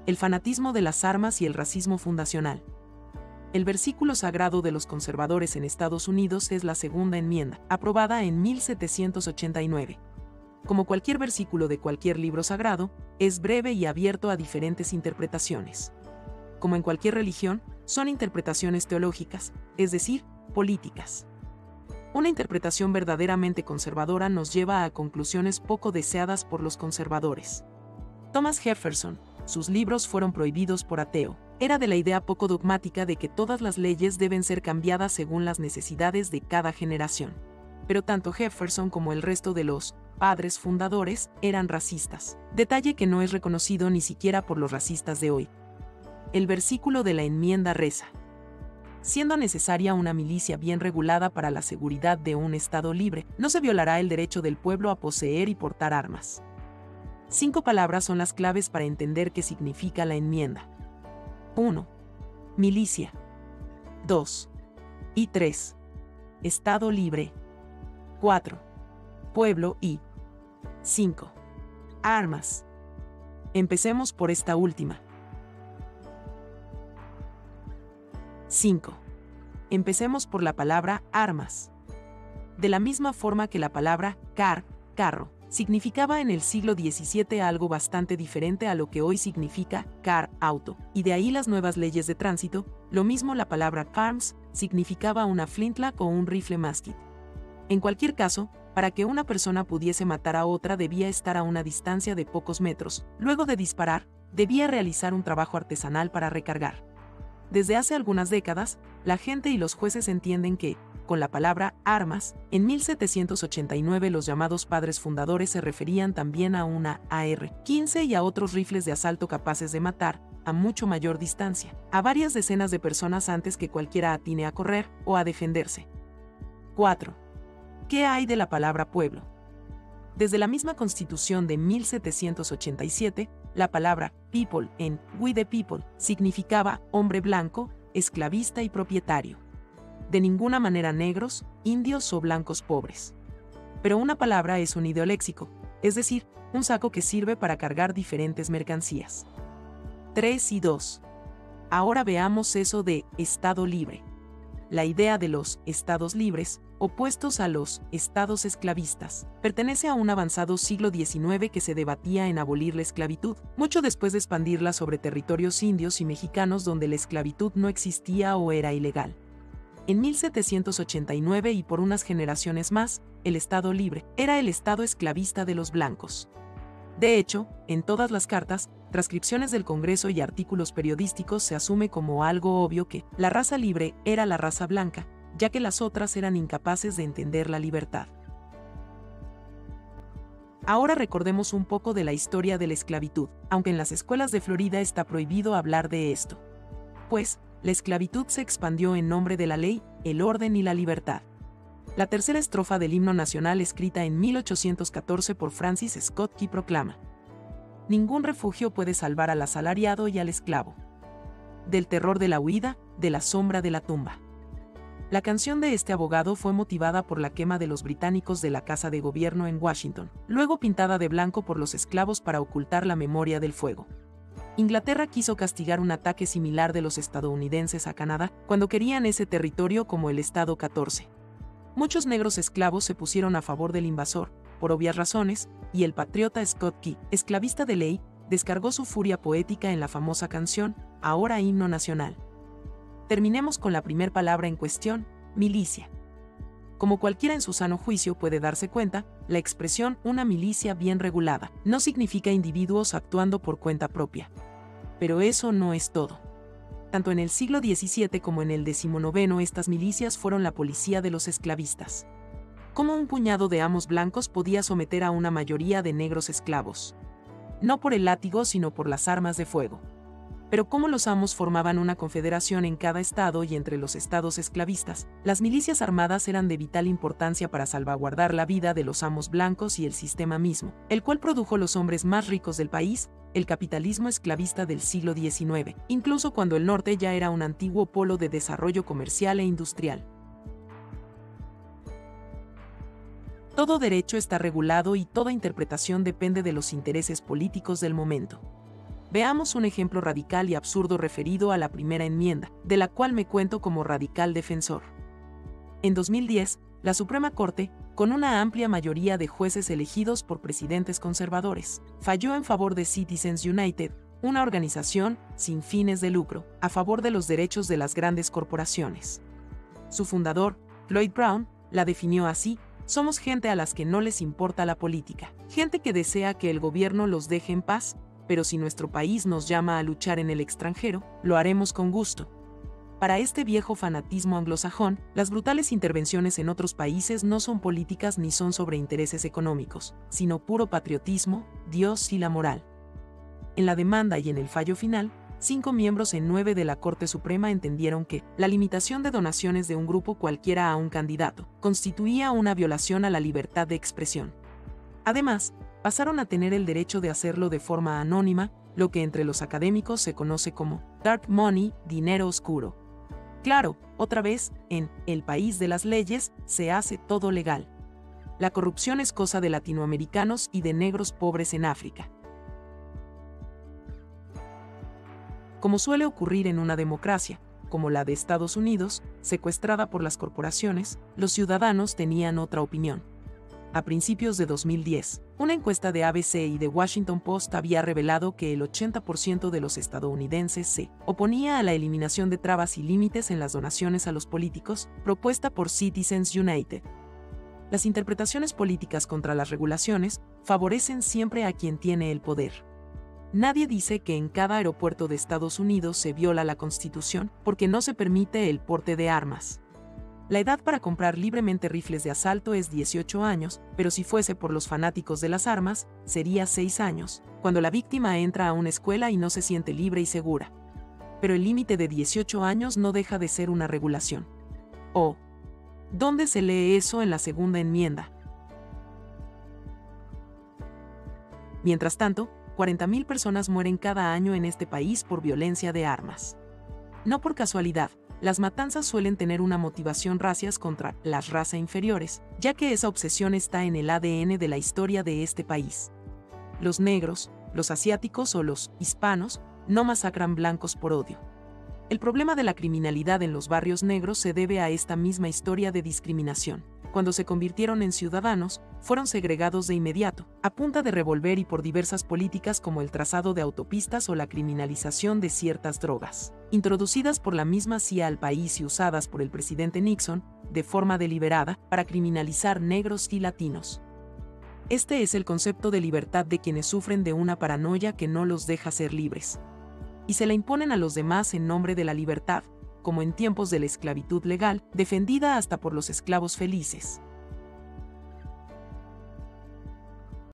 el fanatismo de las armas y el racismo fundacional. El versículo sagrado de los conservadores en Estados Unidos es la Segunda Enmienda, aprobada en 1789. Como cualquier versículo de cualquier libro sagrado, es breve y abierto a diferentes interpretaciones. Como en cualquier religión, son interpretaciones teológicas, es decir, políticas. Una interpretación verdaderamente conservadora nos lleva a conclusiones poco deseadas por los conservadores. Thomas Jefferson, sus libros fueron prohibidos por ateo. Era de la idea poco dogmática de que todas las leyes deben ser cambiadas según las necesidades de cada generación. Pero tanto Jefferson como el resto de los padres fundadores eran racistas, detalle que no es reconocido ni siquiera por los racistas de hoy. El versículo de la enmienda reza: siendo necesaria una milicia bien regulada para la seguridad de un Estado libre, no se violará el derecho del pueblo a poseer y portar armas. 5 palabras son las claves para entender qué significa la enmienda. 1. Milicia. 2. Y 3. Estado libre. 4. Pueblo y 5. Armas. Empecemos por esta última. 5. Empecemos por la palabra armas. De la misma forma que la palabra carro, significaba en el siglo XVII algo bastante diferente a lo que hoy significa auto, y de ahí las nuevas leyes de tránsito, lo mismo la palabra arms significaba una flintlock o un rifle musket. En cualquier caso, para que una persona pudiese matar a otra debía estar a una distancia de pocos metros, luego de disparar, debía realizar un trabajo artesanal para recargar. Desde hace algunas décadas, la gente y los jueces entienden que, con la palabra armas, en 1789 los llamados padres fundadores se referían también a una AR-15 y a otros rifles de asalto capaces de matar, a mucho mayor distancia, a varias decenas de personas antes que cualquiera atine a correr o a defenderse. 4. ¿Qué hay de la palabra pueblo? Desde la misma Constitución de 1787, la palabra people en We the People significaba hombre blanco, esclavista y propietario. De ninguna manera negros, indios o blancos pobres. Pero una palabra es un ideoléxico, es decir, un saco que sirve para cargar diferentes mercancías. 3 y 2. Ahora veamos eso de Estado libre. La idea de los estados libres, opuestos a los estados esclavistas, pertenece a un avanzado siglo XIX que se debatía en abolir la esclavitud, mucho después de expandirla sobre territorios indios y mexicanos donde la esclavitud no existía o era ilegal. En 1789 y por unas generaciones más, el Estado libre era el Estado esclavista de los blancos. De hecho, en todas las cartas, transcripciones del Congreso y artículos periodísticos se asume como algo obvio que la raza libre era la raza blanca, ya que las otras eran incapaces de entender la libertad. Ahora recordemos un poco de la historia de la esclavitud, aunque en las escuelas de Florida está prohibido hablar de esto. Pues, la esclavitud se expandió en nombre de la ley, el orden y la libertad. La tercera estrofa del himno nacional escrita en 1814 por Francis Scott Key proclama: ningún refugio puede salvar al asalariado y al esclavo del terror de la huida, de la sombra de la tumba. La canción de este abogado fue motivada por la quema de los británicos de la Casa de Gobierno en Washington, luego pintada de blanco por los esclavos para ocultar la memoria del fuego. Inglaterra quiso castigar un ataque similar de los estadounidenses a Canadá cuando querían ese territorio como el Estado 14. Muchos negros esclavos se pusieron a favor del invasor, por obvias razones, y el patriota Scott Key, esclavista de ley, descargó su furia poética en la famosa canción, ahora himno nacional. Terminemos con la primer palabra en cuestión, milicia. Como cualquiera en su sano juicio puede darse cuenta, la expresión una milicia bien regulada no significa individuos actuando por cuenta propia. Pero eso no es todo. Tanto en el siglo XVII como en el XIX estas milicias fueron la policía de los esclavistas. ¿Cómo un puñado de amos blancos podía someter a una mayoría de negros esclavos? No por el látigo sino por las armas de fuego. Pero como los amos formaban una confederación en cada estado y entre los estados esclavistas, las milicias armadas eran de vital importancia para salvaguardar la vida de los amos blancos y el sistema mismo, el cual produjo los hombres más ricos del país, el capitalismo esclavista del siglo XIX, incluso cuando el norte ya era un antiguo polo de desarrollo comercial e industrial. Todo derecho está regulado y toda interpretación depende de los intereses políticos del momento. Veamos un ejemplo radical y absurdo referido a la primera enmienda, de la cual me cuento como radical defensor. En 2010, la Suprema Corte, con una amplia mayoría de jueces elegidos por presidentes conservadores, falló en favor de Citizens United, una organización sin fines de lucro, a favor de los derechos de las grandes corporaciones. Su fundador, Lloyd Brown, la definió así: somos gente a las que no les importa la política, gente que desea que el gobierno los deje en paz, pero si nuestro país nos llama a luchar en el extranjero, lo haremos con gusto. Para este viejo fanatismo anglosajón, las brutales intervenciones en otros países no son políticas ni son sobre intereses económicos, sino puro patriotismo, Dios y la moral. En la demanda y en el fallo final, 5 miembros en 9 de la Corte Suprema entendieron que la limitación de donaciones de un grupo cualquiera a un candidato constituía una violación a la libertad de expresión. Además, pasaron a tener el derecho de hacerlo de forma anónima, lo que entre los académicos se conoce como dark money, dinero oscuro. Claro, otra vez, en el país de las leyes, se hace todo legal. La corrupción es cosa de latinoamericanos y de negros pobres en África. Como suele ocurrir en una democracia, como la de Estados Unidos, secuestrada por las corporaciones, los ciudadanos tenían otra opinión. A principios de 2010, una encuesta de ABC y de Washington Post había revelado que el 80% de los estadounidenses se oponía a la eliminación de trabas y límites en las donaciones a los políticos, propuesta por Citizens United. Las interpretaciones políticas contra las regulaciones favorecen siempre a quien tiene el poder. Nadie dice que en cada aeropuerto de Estados Unidos se viola la Constitución porque no se permite el porte de armas. La edad para comprar libremente rifles de asalto es 18 años, pero si fuese por los fanáticos de las armas, sería 6 años, cuando la víctima entra a una escuela y no se siente libre y segura. Pero el límite de 18 años no deja de ser una regulación. ¿O dónde se lee eso en la segunda enmienda? Mientras tanto, 40.000 personas mueren cada año en este país por violencia de armas. No por casualidad, las matanzas suelen tener una motivación racias contra las razas inferiores, ya que esa obsesión está en el ADN de la historia de este país. Los negros, los asiáticos o los hispanos no masacran blancos por odio. El problema de la criminalidad en los barrios negros se debe a esta misma historia de discriminación. Cuando se convirtieron en ciudadanos, fueron segregados de inmediato, a punta de revólver y por diversas políticas como el trazado de autopistas o la criminalización de ciertas drogas, introducidas por la misma CIA al país y usadas por el presidente Nixon, de forma deliberada, para criminalizar negros y latinos. Este es el concepto de libertad de quienes sufren de una paranoia que no los deja ser libres. Y se la imponen a los demás en nombre de la libertad, como en tiempos de la esclavitud legal, defendida hasta por los esclavos felices.